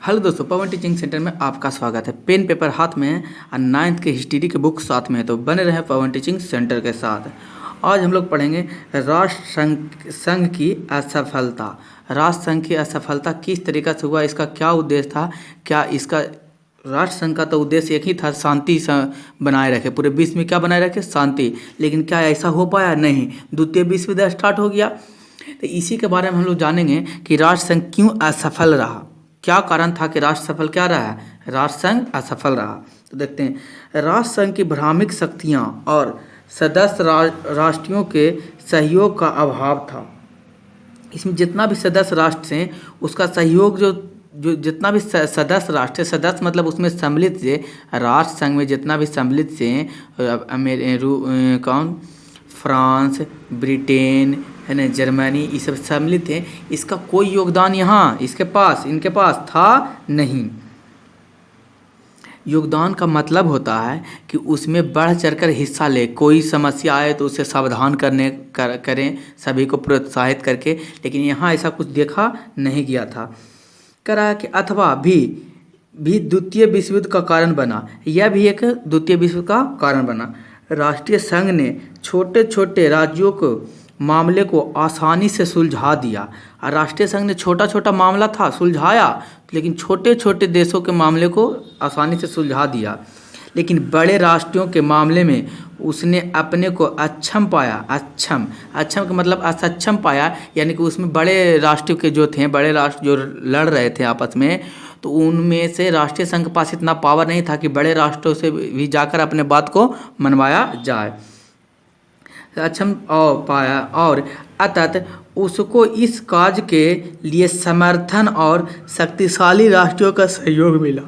Hello दोस्तों, पवन teaching centre में आपका स्वागत है। पेन पेपर हाथ में है और 9th के हिस्ट्री के बुक साथ में है, तो बने रहे पवन टीचिंग सेंटर के साथ। आज हम लोग पढ़ेंगे राष्ट्र संघ की असफलता। राष्ट्र संघ की असफलता किस तरीक़ा से हुआ, इसका क्या उद्देश्य था। क्या इसका राष्ट्र संघ का तो उद्देश्य एक ही था, शांति बनाए रखे, पूरे विश्व में क्या बनाए रखे, शांति। लेकिन क्या ऐसा हो पाया? नहीं। द्वितीय विश्व युद्ध स्टार्ट हो गया। तो इसी के बारे में हम लोग जानेंगे कि राष्ट्र संघ क्यों असफल रहा, क्या कारण था कि राष्ट्र सफल क्या रहा है, राष्ट्र संघ असफल रहा। तो देखते हैं, राष्ट्र संघ की भ्रामक शक्तियाँ और सदस्य राष्ट्रों के सहयोग का अभाव था। इसमें जितना भी सदस्य राष्ट्र हैं उसका सहयोग जो जो जितना भी सदस्य राष्ट्र, सदस्य मतलब उसमें सम्मिलित थे, राष्ट्र संघ में जितना भी सम्मिलित थे, कौन, फ्रांस, ब्रिटेन है ना, जर्मनी, ये सब सम्मिलित हैं, इसका कोई योगदान यहाँ इनके पास था नहीं। योगदान का मतलब होता है कि उसमें बढ़ चढ़कर हिस्सा ले, कोई समस्या आए तो उसे सावधान करें, सभी को प्रोत्साहित करके। लेकिन यहाँ ऐसा कुछ देखा नहीं गया था। करा कि अथवा भी द्वितीय विश्व युद्ध का कारण बना, यह भी एक द्वितीय विश्व का कारण बना। राष्ट्रीय संघ ने छोटे छोटे राज्यों को मामले को आसानी से सुलझा दिया। और राष्ट्रीय संघ ने छोटा छोटा मामला था सुलझाया, लेकिन छोटे छोटे देशों के मामले को आसानी से सुलझा दिया। लेकिन बड़े राष्ट्रों के मामले में उसने अपने को अक्षम पाया। अक्षम का मतलब असक्षम पाया, यानी कि उसमें बड़े राष्ट्र के जो थे, बड़े राष्ट्र जो लड़ रहे थे आपस में, तो उनमें से राष्ट्रीय संघ के पास इतना पावर नहीं था कि बड़े राष्ट्रों से भी जाकर अपने बात को मनवाया जाए। अक्षम पाया और अतः उसको इस कार्य के लिए समर्थन और शक्तिशाली राष्ट्रों का सहयोग मिला।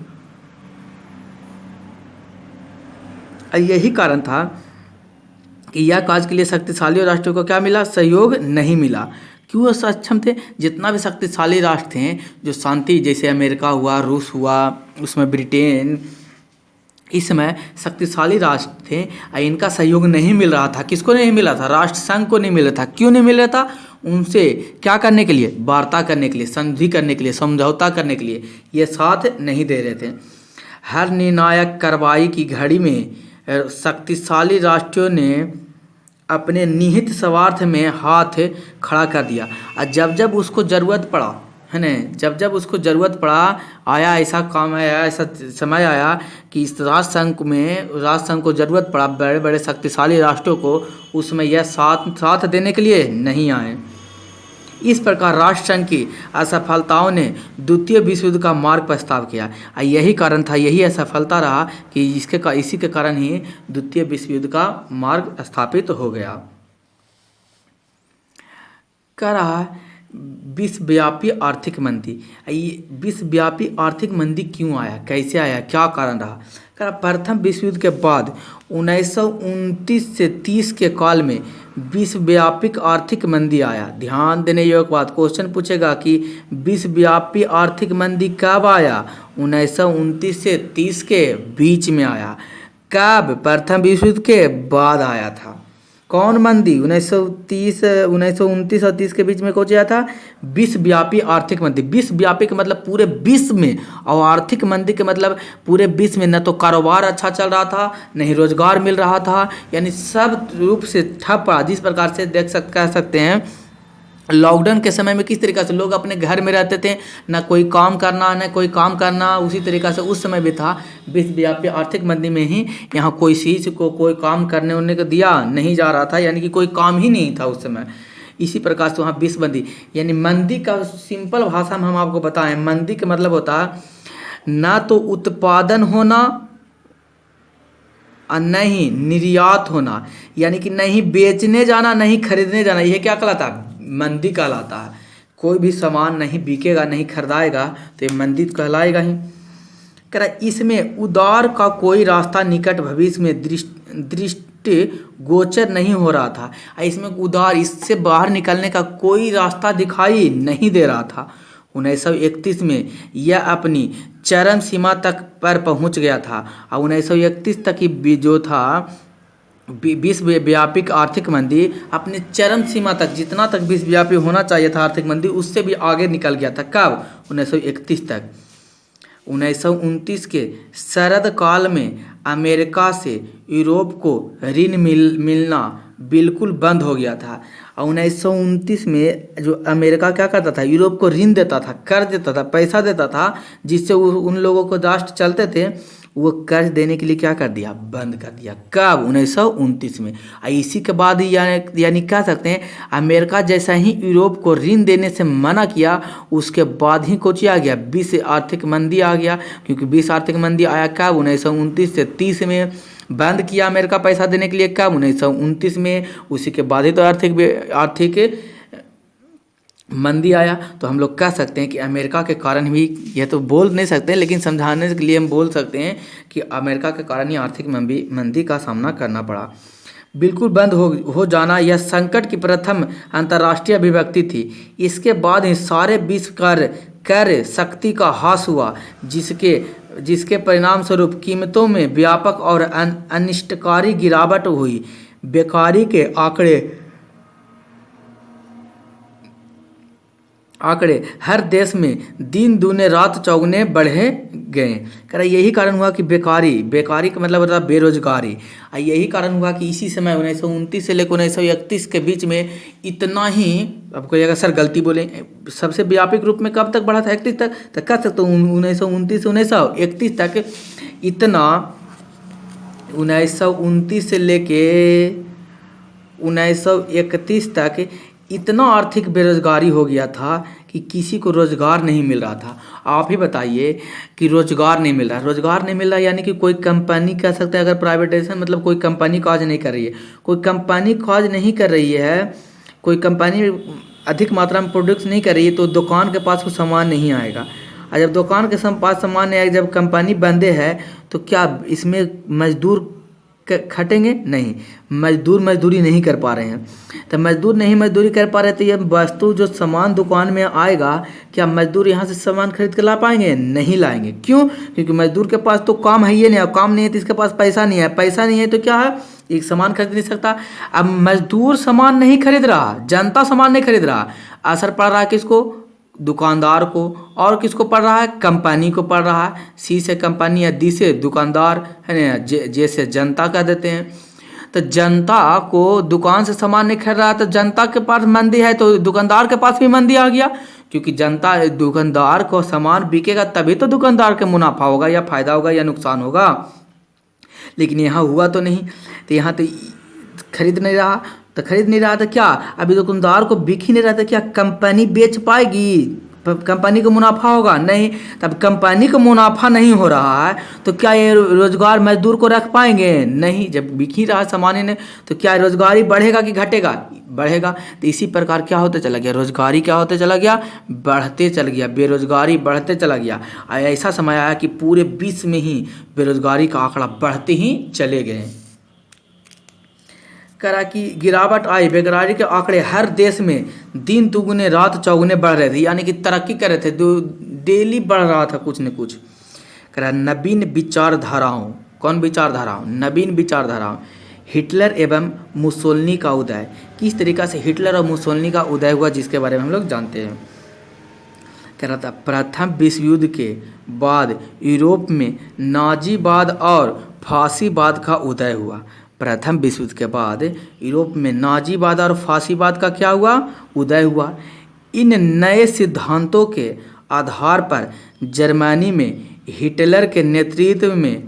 यही कारण था कि यह कार्य के लिए शक्तिशाली राष्ट्रों को क्या मिला, सहयोग नहीं मिला। क्यों सक्षम थे? जितना भी शक्तिशाली राष्ट्र थे जो शांति, जैसे अमेरिका हुआ, रूस हुआ, उसमें ब्रिटेन, इस समय शक्तिशाली राष्ट्र थे, इनका सहयोग नहीं मिल रहा था। किसको नहीं मिला था? राष्ट्र संघ को नहीं मिल रहा था। क्यों नहीं मिल रहा था? उनसे क्या करने के लिए, वार्ता करने के लिए, संधि करने के लिए, समझौता करने के लिए ये साथ नहीं दे रहे थे। हर निर्णायक कार्रवाई की घड़ी में शक्तिशाली राष्ट्रों ने अपने निहित स्वार्थ में हाथ खड़ा कर दिया। और जब जब उसको ज़रूरत पड़ा, है ना, जब उसको ज़रूरत पड़ा, आया ऐसा काम आया, ऐसा समय आया कि इस राष्ट्र संघ को ज़रूरत पड़ा, बड़े बड़े शक्तिशाली राष्ट्रों को, उसमें यह साथ देने के लिए नहीं आए। इस प्रकार राष्ट्र संघ की असफलताओं ने द्वितीय विश्व युद्ध का मार्ग प्रस्ताव किया। यही कारण था, यही असफलता रहा कि इसी के कारण ही द्वितीय विश्व युद्ध का मार्ग स्थापित हो गया। क्या रहा? विश्वव्यापी आर्थिक मंदी। ये विश्वव्यापी आर्थिक मंदी क्यों आया, कैसे आया, क्या कारण रहा? प्रथम विश्व युद्ध के बाद 1929 से 30 के काल में विश्वव्यापी आर्थिक मंदी आया। ध्यान देने योग्य बात, क्वेश्चन पूछेगा कि विश्वव्यापी आर्थिक मंदी कब आया? 1929 से 30 के बीच में आया। कब? प्रथम विश्व युद्ध के बाद आया था। कौन मंदी? 1929 और 30 के बीच में कौन आया था? विश्वव्यापी आर्थिक मंदी। विश्वव्यापी का मतलब पूरे विश्व में, और आर्थिक मंदी के मतलब पूरे विश्व में न तो कारोबार अच्छा चल रहा था, न ही रोजगार मिल रहा था, यानी सब रूप से ठप पड़ा। जिस प्रकार से कह सकते हैं, लॉकडाउन के समय में किस तरीक़े से लोग अपने घर में रहते थे, ना कोई काम करना, उसी तरीक़ा से उस समय भी था। विश्वव्यापी आर्थिक मंदी में ही यहाँ कोई चीज़ को कोई काम करने उन्ने को दिया नहीं जा रहा था, यानी कि कोई काम ही नहीं था उस समय। इसी प्रकार से वहाँ विश्व मंदी, यानी मंदी का सिंपल भाषा में हम आपको बताएं, मंदी का मतलब होता है ना तो उत्पादन होना और नहीं निर्यात होना, यानी कि नहीं बेचने जाना, नहीं खरीदने जाना। यह क्या कहलाता है? मंदी कहलाता है। कोई भी सामान नहीं बिकेगा, नहीं खरीदाएगा, तो ये मंदी कहलाएगा ही। कह रहा इसमें उधार का कोई रास्ता निकट भविष्य में दृष्टि गोचर नहीं हो रहा था। इसमें उधार, इससे बाहर निकलने का कोई रास्ता दिखाई नहीं दे रहा था। 1931 में यह अपनी चरम सीमा तक पर पहुंच गया था, और 1931 तक ही जो था विश्वव्यापी आर्थिक मंदी अपने चरम सीमा तक, जितना तक विश्वव्यापी होना चाहिए था आर्थिक मंदी, उससे भी आगे निकल गया था। कब? 1931 तक। 1929 के शरद काल में अमेरिका से यूरोप को ऋण मिलना बिल्कुल बंद हो गया था। और 1929 में जो अमेरिका क्या करता था, यूरोप को ऋण देता था, कर्ज देता था, पैसा देता था, जिससे उन लोगों को राष्ट्र चलते थे, वो कर्ज देने के लिए क्या कर दिया, बंद कर दिया। कब? 1929 में। इसी के बाद यानी कह सकते हैं अमेरिका जैसा ही यूरोप को ऋण देने से मना किया, उसके बाद ही कुछ आ गया, विश्व आर्थिक मंदी आ गया। क्योंकि विश्व आर्थिक मंदी आया कब? 1929 से 30 में बंद किया अमेरिका पैसा देने के लिए। कब? 1929 में। उसी के बाद ही तो आर्थिक मंदी आया। तो हम लोग कह सकते हैं कि अमेरिका के कारण भी, यह तो बोल नहीं सकते लेकिन समझाने के लिए हम बोल सकते हैं कि अमेरिका के कारण ही आर्थिक मंदी का सामना करना पड़ा। बिल्कुल बंद हो जाना यह संकट की प्रथम अंतर्राष्ट्रीय अभिव्यक्ति थी। इसके बाद ही सारे विश्व कर शक्ति का ह्रास हुआ, जिसके परिणाम स्वरूप कीमतों में व्यापक और अनिष्टकारी गिरावट हुई। बेकारी के आंकड़े हर देश में दिन दूने रात चौगुने बढ़े गए। कह यही कारण हुआ कि बेकारी का मतलब होता है बेरोजगारी। यही कारण हुआ कि इसी समय 1929 से लेकर 1931 के बीच में इतना ही, आपको अगर सर गलती बोले, सबसे व्यापक रूप में कब तक बढ़ा था? 31 तक। तो कह सकते हो 1929 से 1931 तक इतना, 1929 से लेके 1931 तक इतना आर्थिक बेरोजगारी हो गया था कि किसी को रोजगार नहीं मिल रहा था। आप ही बताइए कि रोजगार नहीं मिल रहा यानी कि कोई कंपनी कह सकते हैं, अगर प्राइवेटाइजेशन मतलब कोई कंपनी काज नहीं कर रही है, कोई कंपनी अधिक मात्रा में प्रोडक्ट्स नहीं कर रही है, तो दुकान के पास वो सामान नहीं आएगा। और जब दुकान के पास सामान नहीं आएगा, जब कंपनी बंदे है, तो क्या इसमें मजदूर खटेंगे? नहीं, मजदूरी नहीं कर पा रहे हैं। तो मजदूरी कर पा रहे, तो ये वस्तु जो सामान दुकान में आएगा, क्या मजदूर यहाँ से सामान खरीद कर ला पाएंगे? नहीं लाएंगे। क्यों? क्योंकि मजदूर के पास तो काम है ही नहीं, और काम नहीं है तो इसके पास पैसा नहीं है, तो क्या है, एक सामान खरीद नहीं सकता। अब मजदूर सामान नहीं खरीद रहा, जनता सामान नहीं खरीद रहा, असर पड़ रहा है किसको? दुकानदार को। और किसको पड़ रहा है? कंपनी को पड़ रहा है। सी से कंपनी या डी से दुकानदार, है ना, जे से जनता कह देते हैं। तो जनता को दुकान से सामान नहीं खरीद रहा, तो जनता के पास मंदी है, तो दुकानदार के पास भी मंदी आ गया। क्योंकि दुकानदार को सामान बिकेगा तभी तो दुकानदार के मुनाफा होगा, या फायदा होगा, या नुकसान होगा। लेकिन यहाँ हुआ तो नहीं, तो यहाँ तो खरीद नहीं रहा, तो क्या अभी दुकानदार को बिक ही नहीं रहा, था क्या कंपनी बेच पाएगी? कंपनी को मुनाफा होगा? नहीं। तब कंपनी को मुनाफा नहीं हो रहा है, तो क्या ये रोजगार मजदूर को रख पाएंगे? नहीं। जब बिक ही रहा सामान ने, तो क्या रोजगारी बढ़ेगा कि घटेगा? बढ़ेगा। तो इसी प्रकार क्या होते चला गया, रोजगारी क्या होते चला गया, बढ़ते चल गया, बेरोजगारी बढ़ते चला गया। ऐसा समय आया कि पूरे विश्व में ही बेरोजगारी का आंकड़ा बढ़ते ही चले गए। करा कि गिरावट आई, बेरोजगारी के आंकड़े हर देश में दिन दुगुने रात चौगुने बढ़ रहे थे, यानी कि तरक्की कर रहे थे, डेली बढ़ रहा था कुछ न कुछ। करा नवीन विचारधाराओं, कौन विचारधाराओं? नवीन विचारधाराओं। हिटलर एवं मुसोलिनी का उदय। किस तरीक़ा से हिटलर और मुसोलिनी का उदय हुआ, जिसके बारे में हम लोग जानते हैं। कह रहा था प्रथम विश्व युद्ध के बाद यूरोप में नाजीवाद और फांसीवाद का उदय हुआ। प्रथम विश्व युद्ध के बाद यूरोप में नाजीवाद और फांसीवाद का क्या हुआ? उदय हुआ। इन नए सिद्धांतों के आधार पर जर्मनी में हिटलर के नेतृत्व में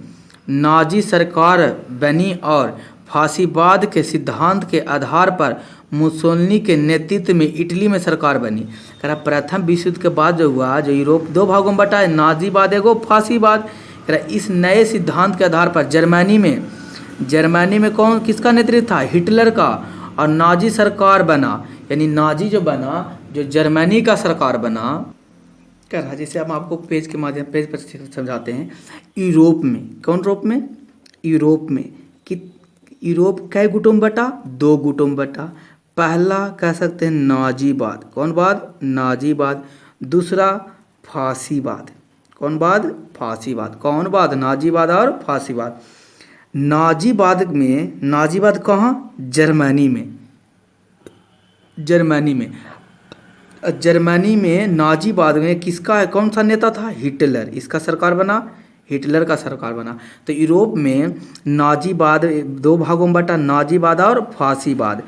नाजी सरकार बनी, और फांसीवाद के सिद्धांत के आधार पर मुसोलिनी के नेतृत्व में इटली में सरकार बनी। कह रहा प्रथम विश्व युद्ध के बाद जो हुआ, जो यूरोप दो भागों में बटा है, नाजीवाद एगो फांसीवाद। कह रहा इस नए सिद्धांत के आधार पर जर्मनी में कौन किसका नेतृत्व था? हिटलर का। और नाजी सरकार बना, यानी नाजी जो बना, जो जर्मनी का सरकार बना। कह रहा जैसे हम आपको पेज पर समझाते हैं। यूरोप में, कौन रूप में? यूरोप में कि यूरोप कै गुटों में बटा? दो गुटों में बटा। पहला कह सकते हैं नाजीवाद, कौन बाद? नाजीवाद। दूसरा फांसीवाद, कौन बाद? फांसीवाद। कौन बाद? नाजीवाद और फांसीवाद। नाजीवाद कहाँ? जर्मनी में। जर्मनी में नाजीवाद में किसका कौन सा नेता था? हिटलर। इसका सरकार बना, हिटलर का सरकार बना। तो यूरोप में नाजीवाद दो भागों में बटा, नाजीवाद और फासीवाद।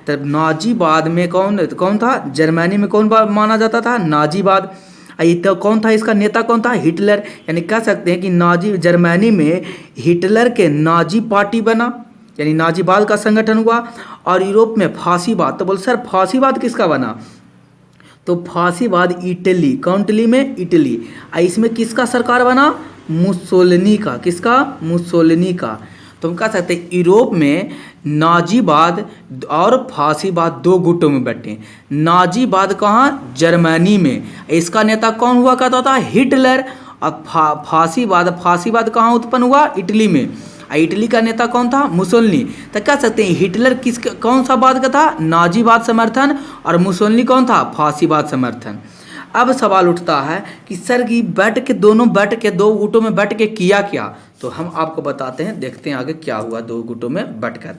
तब नाजीवाद में कौन कौन था? जर्मनी में कौन माना जाता था? नाजीवाद। तो कौन था इसका नेता? कौन था? हिटलर। यानी कह सकते हैं कि नाजी जर्मनी में हिटलर के नाजी पार्टी बना, यानी नाजीवाद का संगठन हुआ। और यूरोप में फासीवाद। तो बोल सर फासीवाद किसका बना? तो फासीवाद इटली, काउंटली में इटली। इसमें किसका सरकार बना? मुसोलिनी का। किसका? मुसोलिनी का। तो हम कह सकते हैं यूरोप में नाजीवाद और फासीवाद दो गुटों में बटे। नाजीवाद कहाँ? जर्मनी में। इसका नेता कौन हुआ करता था? हिटलर। और फासीवाद कहाँ उत्पन्न हुआ? इटली में। इटली का नेता कौन था? मुसोलिनी। तो कह सकते हैं हिटलर किस कौन सा वाद का था? नाजीवाद समर्थन। और मुसोलिनी कौन था? फासीवाद समर्थन। अब सवाल उठता है कि सर की बैठ के दो गुटों में बैठ के किया क्या? तो हम आपको बताते हैं, देखते हैं आगे क्या हुआ दो गुटों में बैठकर।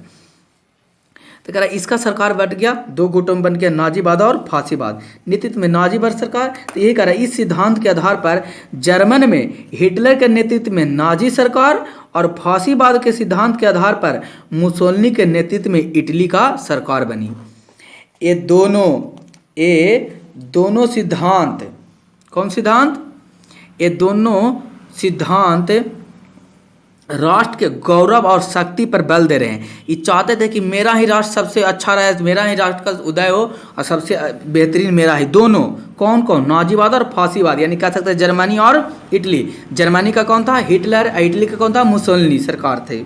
तो कह रहा है इसका सरकार बैठ गया, दो गुटों में बन गया नाजीवाद और फासीवाद। नेतृत्व में नाजीवाद सरकार। तो यही कह रहा है इस सिद्धांत के आधार पर जर्मन में हिटलर के नेतृत्व में नाजी सरकार और फासीवाद के सिद्धांत के आधार पर मुसोलिनी के नेतृत्व में इटली का सरकार बनी। ये दोनों सिद्धांत, कौन सिद्धांत? ये दोनों सिद्धांत राष्ट्र के गौरव और शक्ति पर बल दे रहे हैं। ये चाहते थे कि मेरा ही राष्ट्र सबसे अच्छा रहे, मेरा ही राष्ट्र का उदय हो और सबसे बेहतरीन मेरा ही। दोनों कौन कौन? नाजीवाद और फासीवाद। यानी कह सकते हैं जर्मनी और इटली। जर्मनी का कौन था? हिटलर। इटली का कौन था? मुसोलिनी सरकार थे।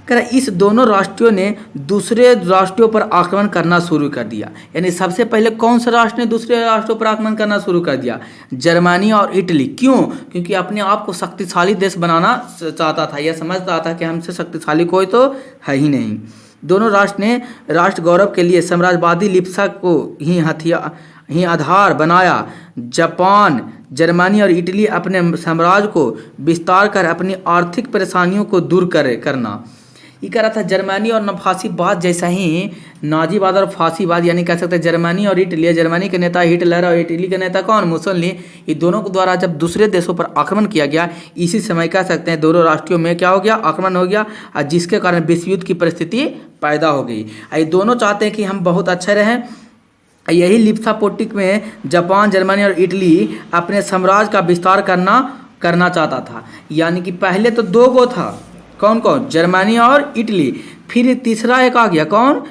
कह रहा इस दोनों राष्ट्रों ने दूसरे राष्ट्रों पर आक्रमण करना शुरू कर दिया। यानी सबसे पहले कौन सा राष्ट्र ने दूसरे राष्ट्रों पर आक्रमण करना शुरू कर दिया? जर्मनी और इटली। क्यों? क्योंकि अपने आप को शक्तिशाली देश बनाना चाहता था, यह समझता था कि हमसे शक्तिशाली कोई तो है ही नहीं। दोनों राष्ट्र ने राष्ट्र गौरव के लिए साम्राज्यवादी लिप्सा को ही आधार बनाया। जापान, जर्मनी और इटली अपने साम्राज्य को विस्तार कर अपनी आर्थिक परेशानियों को दूर करना। ये कह रहा था जर्मनी और फासीवाद जैसा ही नाजीवाद और फासीवाद, यानी कह सकते हैं जर्मनी और इटली। जर्मनी के नेता हिटलर और इटली के नेता कौन? मुसोलिनी। ये दोनों के द्वारा जब दूसरे देशों पर आक्रमण किया गया, इसी समय कह सकते हैं दोनों राष्ट्रों में क्या हो गया? आक्रमण हो गया, और जिसके कारण विश्व युद्ध की परिस्थिति पैदा हो गई। ये दोनों चाहते हैं कि हम बहुत अच्छे रहें। यही लिप्सा पोलिटिक में जापान, जर्मनी और इटली अपने साम्राज्य का विस्तार करना चाहता था। यानी कि पहले तो दो गो था, कौन कौन? जर्मनी और इटली। फिर तीसरा एक आ गया, कौन?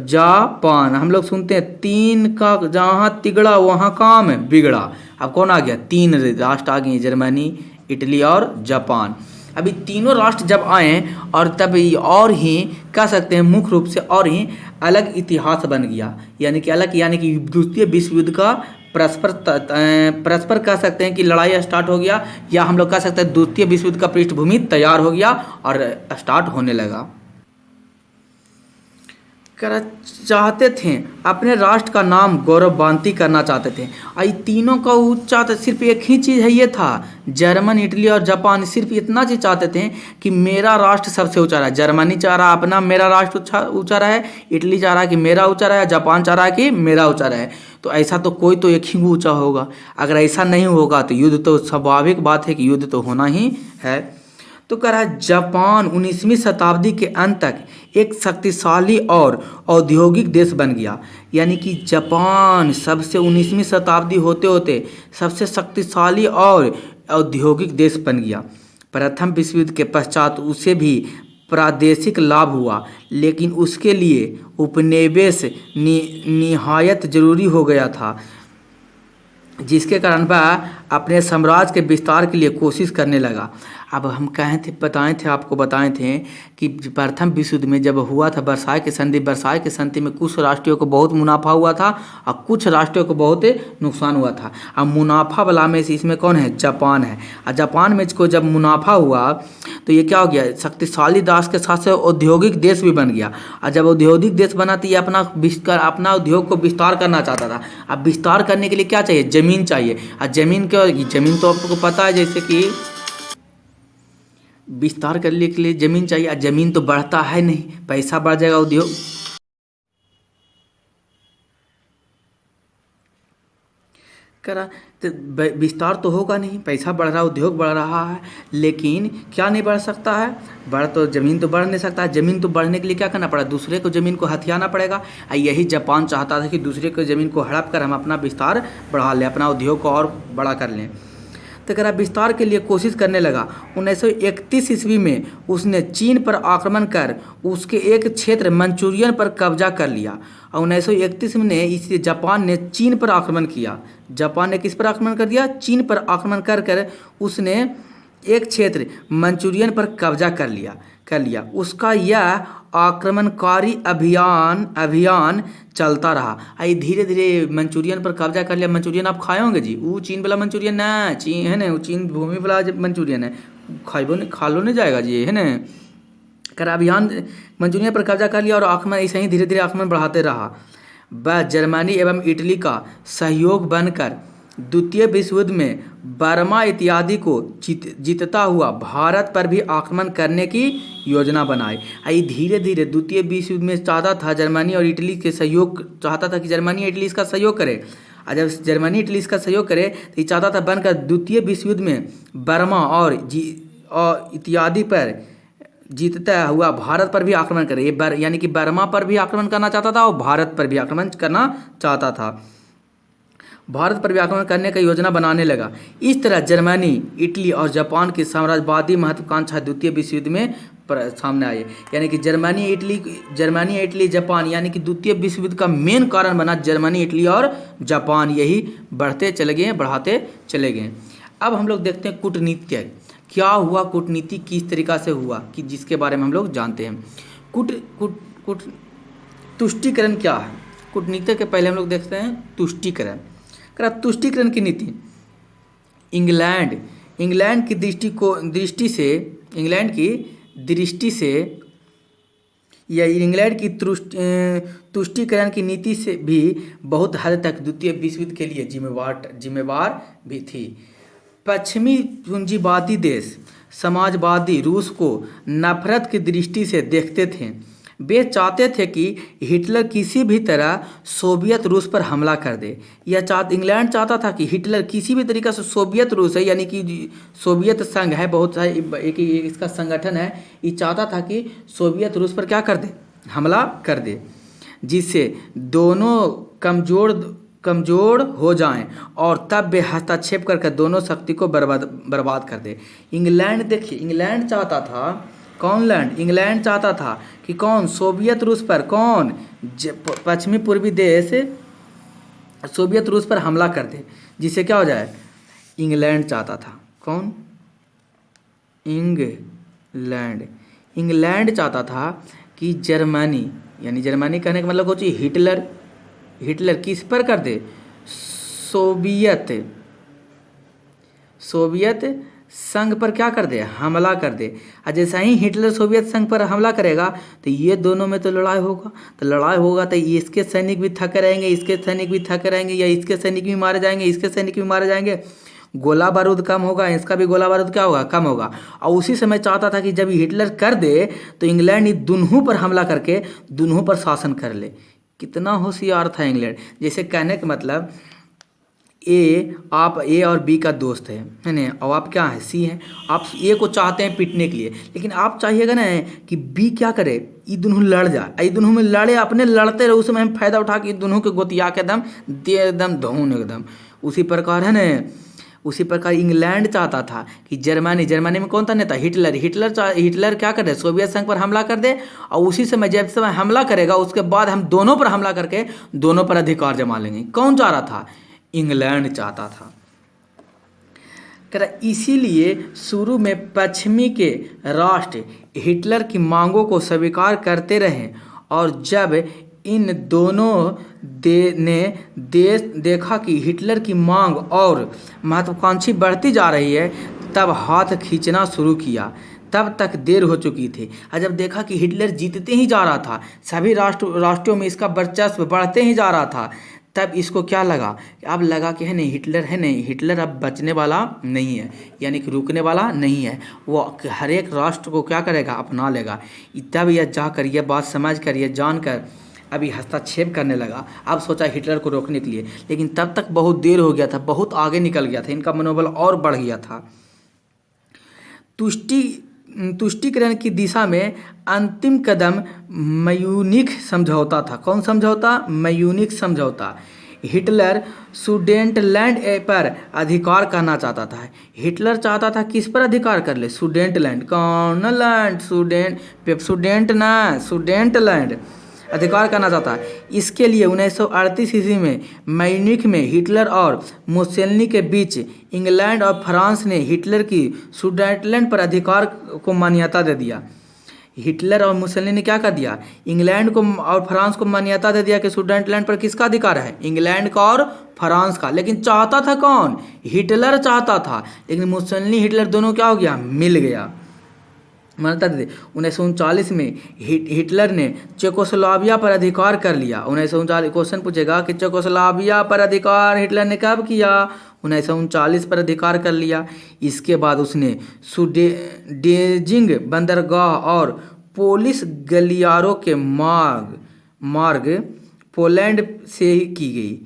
जापान। हम लोग सुनते हैं तीन का जहाँ तिगड़ा वहाँ काम बिगड़ा। अब कौन आ गया? तीन राष्ट्र आ गए, जर्मनी, इटली और जापान। अभी तीनों राष्ट्र जब आए और तब और ही कह सकते हैं मुख्य रूप से और ही अलग इतिहास बन गया। यानी कि द्वितीय विश्व युद्ध का परस्पर कह सकते हैं कि लड़ाई स्टार्ट हो गया, या हम लोग कह सकते हैं द्वितीय विश्व युद्ध का पृष्ठभूमि तैयार हो गया और स्टार्ट होने लगा। चाहते थे अपने राष्ट्र का नाम गौरवान्वित करना चाहते थे। आई तीनों का चाहते सिर्फ एक ही चीज़ है, ये था जर्मन, इटली और जापान सिर्फ इतना चीज़ चाहते थे कि मेरा राष्ट्र सबसे ऊंचा रहा। जर्मनी चाह रहा अपना मेरा राष्ट्र ऊंचा रहे, इटली चाह रहा कि मेरा ऊंचा रहे, जापान चाह रहा कि मेरा ऊंचा रहे। तो ऐसा तो कोई तो एक ही ऊंचा होगा। अगर ऐसा नहीं होगा तो युद्ध तो स्वाभाविक बात है कि युद्ध तो होना ही है। तो कह रहा है जापान 19वीं शताब्दी के अंत तक एक शक्तिशाली और औद्योगिक देश बन गया। यानी कि जापान सबसे 19वीं शताब्दी होते होते सबसे शक्तिशाली और औद्योगिक देश बन गया। प्रथम विश्व युद्ध के पश्चात उसे भी प्रादेशिक लाभ हुआ, लेकिन उसके लिए उपनिवेश निहायत जरूरी हो गया था, जिसके कारण वह अपने साम्राज्य के विस्तार के लिए कोशिश करने लगा। अब हम आपको बताए थे कि प्रथम विश्व युद्ध में जब हुआ था वर्साय की संधि में कुछ राष्ट्रों को बहुत मुनाफा हुआ था और कुछ राष्ट्रों को बहुत नुकसान हुआ था। अब मुनाफा वाला में से इसमें कौन है? जापान है। और जापान में को जब मुनाफा हुआ तो ये क्या हो गया? शक्तिशाली देश के साथ साथ औद्योगिक देश भी बन गया। और जब औद्योगिक देश बना तो ये अपना उद्योग को विस्तार करना चाहता था। अब विस्तार करने के लिए क्या चाहिए? जमीन चाहिए। और जमीन तो आपको पता है, जैसे कि विस्तार करने के लिए जमीन चाहिए, और जमीन तो बढ़ता है नहीं, पैसा बढ़ जाएगा उद्योग। करा तो विस्तार तो होगा नहीं, पैसा बढ़ रहा, उद्योग बढ़ रहा है, लेकिन क्या नहीं बढ़ सकता है, ज़मीन तो बढ़ नहीं सकता है। ज़मीन तो बढ़ने के लिए क्या करना पड़ा, दूसरे को ज़मीन को हथियाना पड़ेगा। यही जापान चाहता था कि दूसरे को ज़मीन को हड़प कर हम अपना विस्तार बढ़ा लें, अपना उद्योग को और बड़ा कर लें। तो करा विस्तार के लिए कोशिश करने लगा। 1931 ईस्वी में उसने चीन पर आक्रमण कर उसके एक क्षेत्र मंचूरियन पर कब्जा कर लिया। और 1931 में इस जापान ने चीन पर आक्रमण किया। जापान ने किस पर आक्रमण कर दिया, चीन पर आक्रमण कर उसने एक क्षेत्र मंचूरियन पर कब्जा कर लिया। उसका यह आक्रमणकारी अभियान चलता रहा। आई धीरे धीरे मंचूरियन पर कब्जा कर लिया। मंचूरियन आप खाए होंगे जी, वो चीन वाला मंचूरियन ना, चीन है ना, वो चीन भूमि वाला मंचूरियन है, खा लो नहीं जाएगा जी, है ना। कर अभियान मंचूरियन पर कब्जा कर लिया और आक्रमण ऐसे ही धीरे धीरे आक्रमण बढ़ाते रहा। वह जर्मनी एवं इटली का सहयोग बनकर द्वितीय विश्व युद्ध में बर्मा इत्यादि को जीतता हुआ भारत पर भी आक्रमण करने की योजना बनाई। आई धीरे धीरे द्वितीय विश्व युद्ध में चाहता था जर्मनी और इटली के सहयोग, चाहता था कि जर्मनी इटली इसका सहयोग करे। और जब जर्मनी इटली इसका सहयोग करे तो ये चाहता था बनकर द्वितीय विश्व युद्ध में बर्मा और इत्यादि पर जीतता हुआ भारत पर भी आक्रमण करे। ये यानी कि बर्मा पर भी आक्रमण करना चाहता था और भारत पर भी आक्रमण करना चाहता था। भारत पर भी आक्रमण करने का योजना बनाने लगा। इस तरह जर्मनी, इटली और जापान की साम्राज्यवादी महत्वाकांक्षा द्वितीय विश्व युद्ध में सामने आई। यानी कि जर्मनी, इटली, जापान, यानी कि द्वितीय विश्व युद्ध का मेन कारण बना जर्मनी, इटली और जापान। यही बढ़ते चले गए। अब हम लोग देखते हैं कूटनीति क्या हुआ, कूटनीति किस तरीक़ा से हुआ, कि जिसके बारे में हम लोग जानते हैं। तुष्टीकरण क्या है। कूटनीति के पहले हम लोग देखते हैं तुष्टीकरण। तुष्टीकरण की नीति इंग्लैंड की दृष्टि से या इंग्लैंड की तुष्टीकरण की नीति से भी बहुत हद तक द्वितीय विश्व युद्ध के लिए जिम्मेवार भी थी। पश्चिमी पूंजीवादी देश समाजवादी रूस को नफरत की दृष्टि से देखते थे। वे चाहते थे कि हिटलर किसी भी तरह सोवियत रूस पर हमला कर दे। इंग्लैंड चाहता था कि हिटलर किसी भी तरीक़ा से सोवियत रूस है, यानी कि सोवियत संघ है, बहुत सारे एक इसका संगठन है, ये चाहता था कि सोवियत रूस पर क्या कर दे, हमला कर दे, जिससे दोनों कमज़ोर हो जाएं और तब वे हस्तक्षेप करके दोनों शक्ति को बर्बाद कर दे। इंग्लैंड देखिए, इंग्लैंड चाहता था कि कौन, सोवियत रूस पर, कौन, पश्चिमी पूर्वी देश सोवियत रूस पर हमला कर दे, जिससे क्या हो जाए। इंग्लैंड चाहता था, कौन, इंग्लैंड चाहता था कि जर्मनी, यानी जर्मनी कहने का मतलब हो चाहिए हिटलर किस पर कर दे, सोवियत संघ पर क्या कर दे, हमला कर दे। और जैसा ही हिटलर सोवियत संघ पर हमला करेगा तो ये दोनों में तो लड़ाई होगा तो इसके सैनिक भी थके रहेंगे, इसके सैनिक भी थके रहेंगे, या इसके सैनिक भी मारे जाएंगे, इसके सैनिक भी मारे जाएंगे, गोला बारूद कम होगा, इसका भी गोला बारूद क्या होगा, कम होगा। और उसी समय चाहता था कि जब हिटलर कर दे तो इंग्लैंड दोनों पर हमला करके दोनों पर शासन कर ले। कितना होशियार था इंग्लैंड। जैसे कहने का मतलब आप ए और बी का दोस्त है ना, और आप क्या है, सी हैं। आप ए को चाहते हैं पीटने के लिए, लेकिन आप चाहिएगा ना कि बी क्या करे, ये दोनों लड़ जाए, ये दोनों में लड़े, अपने लड़ते रहे, उसमें हम फायदा उठा के दोनों के गोतिया के दम दे, एकदम धून एकदम। उसी प्रकार है ना, उसी प्रकार इंग्लैंड चाहता था कि जर्मनी में कौन था नेता, हिटलर क्या कर दे, सोवियत संघ पर हमला कर दे, और उसी समय जब समय हमला करेगा उसके बाद हम दोनों पर हमला करके दोनों पर अधिकार जमा लेंगे। कौन चाह रहा था, इंग्लैंड चाहता था। इसीलिए शुरू में पश्चिमी के राष्ट्र हिटलर की मांगों को स्वीकार करते रहे, और जब इन दोनों ने देखा कि हिटलर की मांग और महत्वाकांक्षी बढ़ती जा रही है, तब हाथ खींचना शुरू किया। तब तक देर हो चुकी थी। और जब देखा कि हिटलर जीतते ही जा रहा था, सभी राष्ट्रों में इसका वर्चस्व बढ़ते ही जा रहा था, तब इसको क्या लगा, अब लगा कि है नहीं, हिटलर अब बचने वाला नहीं है, यानी कि रुकने वाला नहीं है, वो हर एक राष्ट्र को क्या करेगा, अपना लेगा। तब यह जाकर यह बात समझ कर, यह जानकर अभी हस्तक्षेप करने लगा। अब सोचा हिटलर को रोकने के लिए, लेकिन तब तक बहुत देर हो गया था, बहुत आगे निकल गया था, इनका मनोबल और बढ़ गया था। तुष्टीकरण की दिशा में अंतिम कदम म्यूनिख समझौता था। कौन समझौता? म्यूनिख समझौता। हिटलर सुडेटलैंड पर अधिकार करना चाहता था। हिटलर चाहता था किस पर अधिकार कर ले? सुडेटलैंड। कौन लैंड? सुडेटलैंड अधिकार करना चाहता है। इसके लिए 1938 ईस्वी में म्यूनिख में हिटलर और मुसोलिनी के बीच इंग्लैंड और फ्रांस ने हिटलर की सुडेटलैंड पर अधिकार को मान्यता दे दिया। हिटलर और मुसोलिनी ने क्या कर दिया? इंग्लैंड को और फ्रांस को मान्यता दे दिया कि सुडेटलैंड पर किसका अधिकार है? इंग्लैंड का और फ्रांस का। लेकिन चाहता था कौन? हिटलर चाहता था। लेकिन मुसोलिनी हिटलर दोनों क्या हो गया? मिल गया। मान्यता दे दी। 1939 में हिटलर ने चेकोस्लोवाकिया पर अधिकार कर लिया। 1939 क्वेश्चन पूछेगा कि चेकोस्लोवाकिया पर अधिकार हिटलर ने कब किया? 1939 पर अधिकार कर लिया। इसके बाद उसने सुडेजिंग बंदरगाह और पोलिस गलियारों के मार्ग पोलैंड से ही की गई।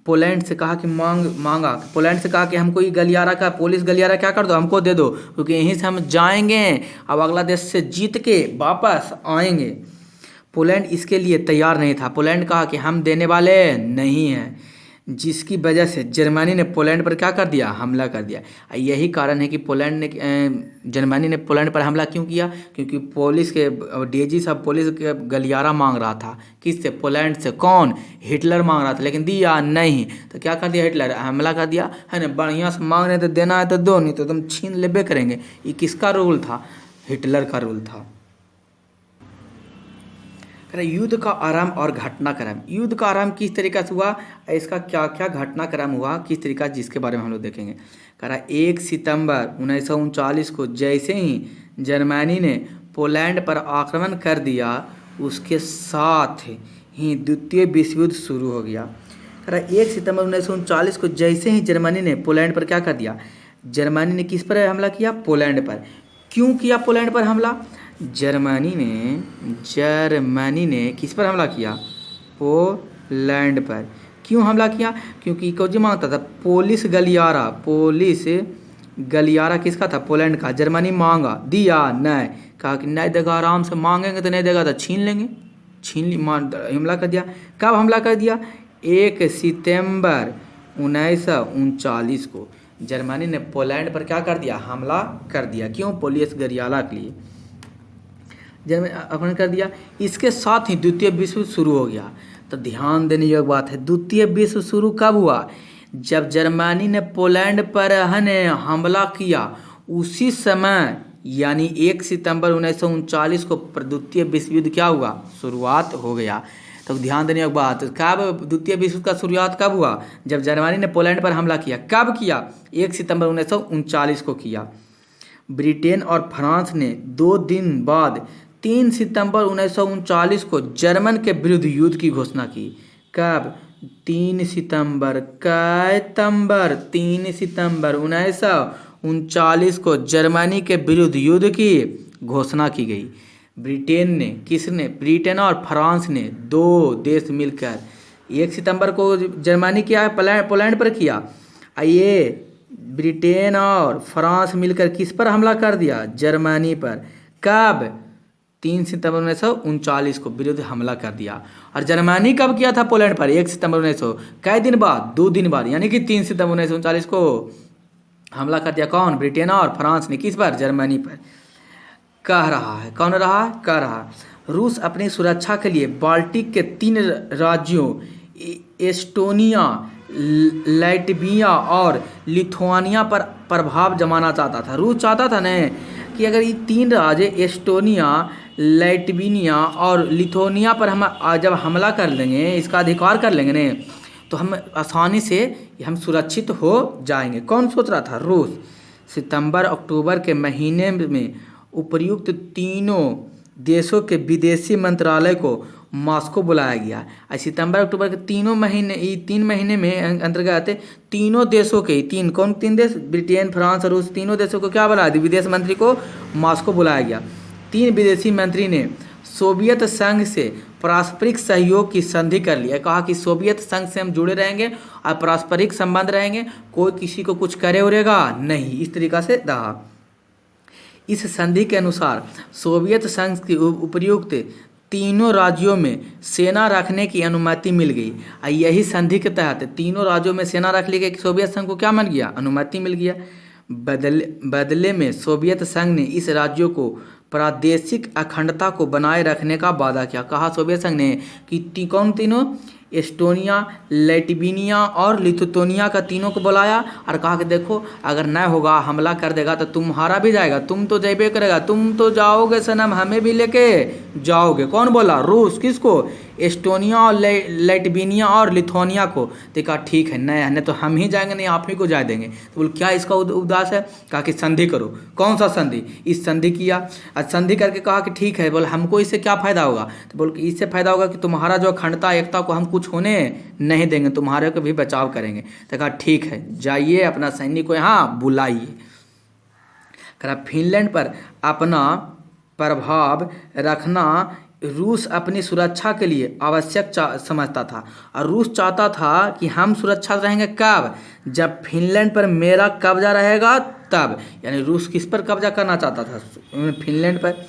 पोलैंड से कहा कि मांगा पोलैंड से कहा कि हमको ये गलियारा का पोलिस गलियारा क्या कर दो, हमको दे दो, क्योंकि यहीं से हम जाएंगे अब अगला देश से जीत के वापस आएंगे। पोलैंड इसके लिए तैयार नहीं था। पोलैंड कहा कि हम देने वाले नहीं हैं, जिसकी वजह से जर्मनी ने पोलैंड पर क्या कर दिया? हमला कर दिया। यही कारण है कि जर्मनी ने पोलैंड पर हमला क्यों किया? क्योंकि पोलिस के डीजी साहब पोलिस के गलियारा मांग रहा था। किससे? पोलैंड से। कौन? हिटलर मांग रहा था, लेकिन दिया नहीं। तो क्या कर दिया हिटलर? हमला कर दिया, है ना। बढ़िया से मांग रहे तो देना है तो दो, नहीं तो तुम छीन लेबे करेंगे। ये किसका रूल था? हिटलर का रूल था। युद्ध का आरंभ और घटनाक्रम। युद्ध का आरंभ किस तरीके से हुआ, इसका क्या क्या घटनाक्रम हुआ, किस तरीका, जिसके बारे में हम लोग देखेंगे। 1 सितंबर 1939 को जैसे ही जर्मनी ने पोलैंड पर आक्रमण कर दिया, उसके साथ ही द्वितीय विश्व युद्ध शुरू हो गया। 1 सितंबर 1939 को जैसे ही जर्मनी ने पोलैंड पर क्या कर दिया? जर्मनी ने किस पर हमला किया? पोलैंड पर। क्यों किया पोलैंड पर हमला? जर्मनी ने किस पर हमला किया? पोलैंड पर। क्यों हमला किया? क्योंकि कौन मांगता था? पोलिस गलियारा किसका था? पोलैंड का। जर्मनी मांगा, दिया नहीं। कहा कि नहीं देगा, आराम से मांगेंगे तो नहीं देगा तो छीन लेंगे। हमला कर दिया। कब हमला कर दिया? 1 सितंबर 1939 को जर्मनी ने पोलैंड पर क्या कर दिया? हमला कर दिया। क्यों? पोलिस गलियारा के लिए अपहरण कर दिया। इसके साथ ही द्वितीय विश्व शुरू हो गया। तो ध्यान देने योग्य बात है, द्वितीय विश्व शुरू कब हुआ? जब जर्मनी ने पोलैंड पर हमला किया, उसी समय यानी 1 सितंबर 1939 को द्वितीय विश्व युद्ध क्या हुआ? शुरुआत हो गया। तो ध्यान देने योग्य बात, कब द्वितीय विश्व का शुरुआत कब हुआ? जब जर्मनी ने पोलैंड पर हमला किया। कब किया? 1 सितंबर 1939 को किया। ब्रिटेन और फ्रांस ने 2 दिन बाद 3 सितंबर 1939 को जर्मन के विरुद्ध युद्ध की घोषणा की। कब? 3 सितंबर 1939 को जर्मनी के विरुद्ध युद्ध की घोषणा की गई। ब्रिटेन और फ्रांस ने 2 देश मिलकर 1 सितंबर को जर्मनी किया, पोलैंड पर किया। ये ब्रिटेन और फ्रांस मिलकर किस पर हमला कर दिया? जर्मनी पर। कब? 3 सितंबर 1939 को विरुद्ध हमला कर दिया। और जर्मनी कब किया था पोलैंड पर? 1 सितंबर 1900। कई दिन बाद? 2 दिन बाद, यानी कि 3 सितंबर 1939 को हमला कर दिया। कौन? ब्रिटेन और फ्रांस ने। किस पर? जर्मनी पर। कह रहा है कौन रहा? कह रहा रूस अपनी सुरक्षा के लिए बाल्टिक के 3 राज्यों एस्टोनिया, लैटविया और लिथुआनिया पर प्रभाव जमाना चाहता था। रूस चाहता था न कि अगर ये 3 राज्य एस्टोनिया, लैटविया और लिथुआनिया पर हम जब हमला कर लेंगे, इसका अधिकार कर लेंगे न, तो हम आसानी से हम सुरक्षित हो जाएंगे। कौन सोच रहा था? रूस। सितंबर अक्टूबर के महीने में उपर्युक्त तीनों देशों के विदेशी मंत्रालय को मॉस्को बुलाया गया। सितंबर अक्टूबर के 3 महीने में अंतर्गत तीनों देशों के कौन 3 देश? ब्रिटेन, फ्रांस और रूस, तीनों देशों को क्या बुलाया? विदेश मंत्री को मॉस्को बुलाया गया। 3 विदेशी मंत्री ने सोवियत संघ से पारस्परिक सहयोग की संधि कर ली है। कहा कि सोवियत संघ से हम जुड़े रहेंगे और पारस्परिक संबंध रहेंगे, कोई किसी को कुछ करे उरेगा नहीं, इस तरीका से रहा। इस संधि के अनुसार सोवियत संघ की उपर्युक्त तीनों राज्यों में सेना रखने की अनुमति मिल गई। और यही संधि के तहत तीनों राज्यों में सेना रख ली गई। सोवियत संघ को क्या मिल गया? अनुमति मिल गया। बदले में सोवियत संघ ने इस राज्यों को प्रादेशिक अखंडता को बनाए रखने का वादा किया। कहा सोवियत संघ ने कि कौन तीनों? एस्टोनिया, लैटविनिया और लिथुआनिया का तीनों को बुलाया और कहा कि देखो अगर न होगा, हमला कर देगा तो तुम्हारा भी जाएगा, तुम तो जैबे करेगा, तुम तो जाओगे सनम, हमें भी लेके जाओगे। कौन बोला? रूस। किसको? एस्टोनिया और लैटविनिया और लिथुआनिया को। तो कहा ठीक है, नहीं तो हम ही जाएंगे, नहीं आप ही को जा देंगे। तो बोल क्या इसका उद्देश्य है? कहा कि संधि करो। कौन सा संधि? इस संधि किया और संधि करके कहा कि ठीक है। बोल हमको इससे क्या फायदा होगा? तो बोल इससे फायदा होगा कि तुम्हारा जो अखंडता एकता को हम कुछ होने नहीं देंगे, तुम्हारे को भी बचाव करेंगे। तो कहा ठीक है, जाइए अपना सैनिक को यहाँ बुलाइए। कहा फिनलैंड पर अपना प्रभाव रखना रूस अपनी सुरक्षा के लिए आवश्यक समझता था और रूस चाहता था कि हम सुरक्षित रहेंगे कब? जब फिनलैंड पर मेरा कब्जा रहेगा तब। यानी रूस किस पर कब्जा करना चाहता था? फिनलैंड पर।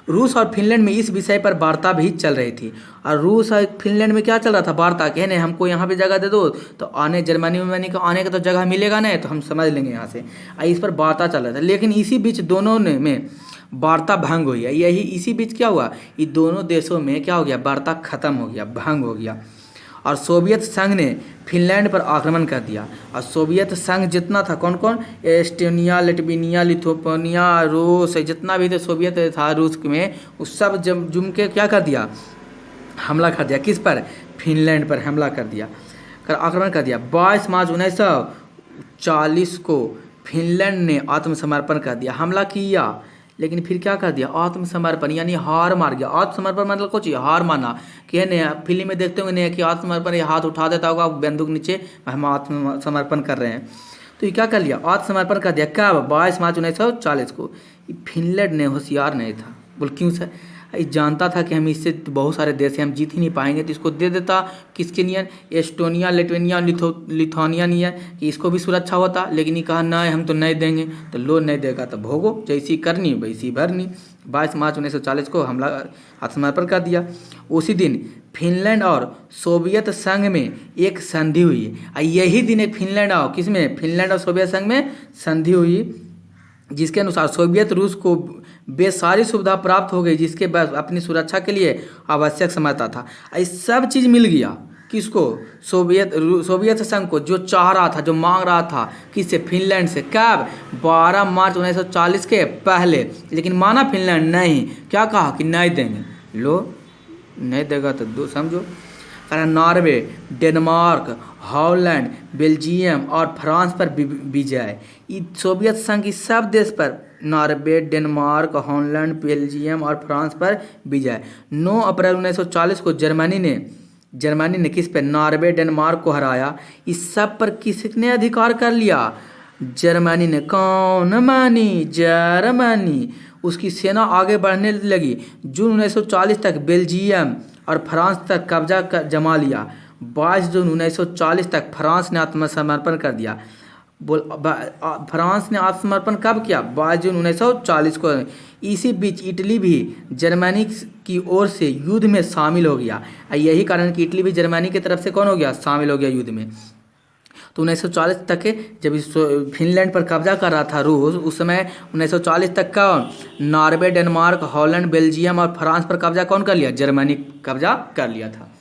रूस और फिनलैंड में इस विषय पर वार्ता भी चल रही थी। और रूस और फिनलैंड में क्या चल रहा था? वार्ता। कहने हमको यहाँ भी जगह दे दो तो आने जर्मनी का आने का तो जगह मिलेगा नहीं, तो हम समझ लेंगे यहाँ से। इस पर वार्ता चल रहा था। लेकिन इसी बीच दोनों में वार्ता भंग हुई है। यही इसी बीच क्या हुआ? ये दोनों देशों में क्या हो गया? वार्ता खत्म हो गया, भंग हो गया और सोवियत संघ ने फिनलैंड पर आक्रमण कर दिया। और सोवियत संघ जितना था, कौन कौन? एस्टोनिया, लिथुआनिया, लिथुआनिया, रूस, जितना भी थे सोवियत था रूस में, उस सब जुम के क्या कर दिया? हमला कर दिया। किस पर? फिनलैंड पर हमला कर दिया, आक्रमण कर दिया। 22 मार्च 1940 को फिनलैंड ने आत्मसमर्पण कर दिया। हमला किया लेकिन फिर क्या कर दिया? आत्मसमर्पण, यानी हार मान गया। आत्मसमर्पण मतलब कुछ हार माना। कि फिल्म में देखते होंगे नहीं कि आत्मसमर्पण, ये हाथ उठा देता होगा बंदूक नीचे, हम आत्मसमर्पण कर रहे हैं। तो ये क्या कर लिया? आत्मसमर्पण कर दिया। कब? 22 मार्च 1940 को। फिनलैंड ने होशियार नहीं था। बोल क्यों सर? ये जानता था कि हम इससे बहुत सारे देश हैं, हम जीत ही नहीं पाएंगे, तो इसको दे देता किसके near? Estonia, Lithuania, Lithuania near, कि इसको भी सुरक्षा होता। लेकिन ये कहा नहीं हम तो नहीं देंगे। तो लो नहीं देगा तो भोगो, जैसी करनी वैसी भरनी। 22 मार्च 1940 को हमला आत्मसमर्पण कर दिया। उसी दिन फिनलैंड और सोवियत संघ में एक संधि हुई। यही दिन एक फिनलैंड और किसमें? फिनलैंड और सोवियत संघ में संधि हुई, जिसके अनुसार सोवियत रूस को बेसारी सुविधा प्राप्त हो गई, जिसके अपनी सुरक्षा के लिए आवश्यक समझता था। ये सब चीज़ मिल गया किसको? सोवियत संघ को, जो चाह रहा था, जो मांग रहा था। किससे? फिनलैंड से। कब? 12 मार्च 1940 के पहले। लेकिन माना फिनलैंड नहीं। क्या कहा? कि नहीं देंगे। लो नहीं देगा तो दो, समझो। नॉर्वे, डेनमार्क, हॉलैंड, बेल्जियम और फ्रांस पर विजय। सोवियत संघ की सब देश पर, नॉर्वे, डेनमार्क, हॉलैंड, बेल्जियम और फ्रांस पर विजय। 9 अप्रैल 1940 को जर्मनी ने किस पे? नॉर्वे, डेनमार्क को हराया। इस सब पर किसने अधिकार कर लिया? जर्मनी ने। कौन मानी? जर्मनी। उसकी सेना आगे बढ़ने लगी। जून 1940 तक बेल्जियम और फ्रांस तक कब्जा जमा लिया। 22 जून 1940 तक फ्रांस ने आत्मसमर्पण कर दिया। फ्रांस ने आत्मसमर्पण कब किया? 22 जून 1940 को। इसी बीच इटली भी जर्मनी की ओर से युद्ध में शामिल हो गया। यही कारण कि इटली भी जर्मनी की तरफ से कौन हो गया? शामिल हो गया युद्ध में। तो 1940 तक जब फिनलैंड पर कब्जा कर रहा था रूस, उस समय 1940 तक का नॉर्वे, डेनमार्क, हॉलैंड, बेल्जियम और फ्रांस पर कब्जा कौन कर लिया? जर्मनी कब्जा कर लिया था।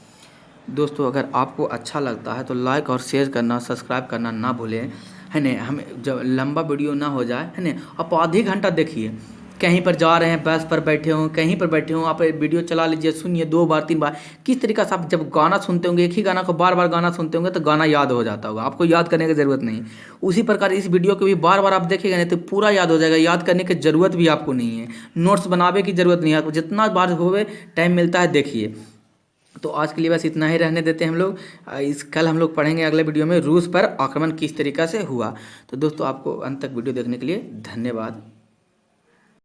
दोस्तों अगर आपको अच्छा लगता है तो लाइक और शेयर करना, सब्सक्राइब करना ना भूलें, है न। हमें जब लंबा वीडियो ना हो जाए, है न। आप आधे घंटा देखिए, कहीं पर जा रहे हैं, बस पर बैठे हों, कहीं पर बैठे हों, आप वीडियो चला लीजिए, सुनिए 2 बार 3 बार। किस तरीक़ा से आप जब गाना सुनते होंगे, एक ही गाना को बार बार गाना सुनते होंगे तो गाना याद हो जाता होगा, आपको याद करने की ज़रूरत नहीं। उसी प्रकार इस वीडियो को भी बार बार आप देखेंगे नहीं तो पूरा याद हो जाएगा, याद करने की ज़रूरत भी आपको नहीं है, नोट्स बनावे की ज़रूरत नहीं है आपको। जितना बार होवे टाइम मिलता है देखिए। तो आज के लिए बस इतना ही रहने देते हैं हम लोग। कल हम लोग पढ़ेंगे अगले वीडियो में रूस पर आक्रमण किस तरीक़ा से हुआ। तो दोस्तों आपको अंत तक वीडियो देखने के लिए धन्यवाद।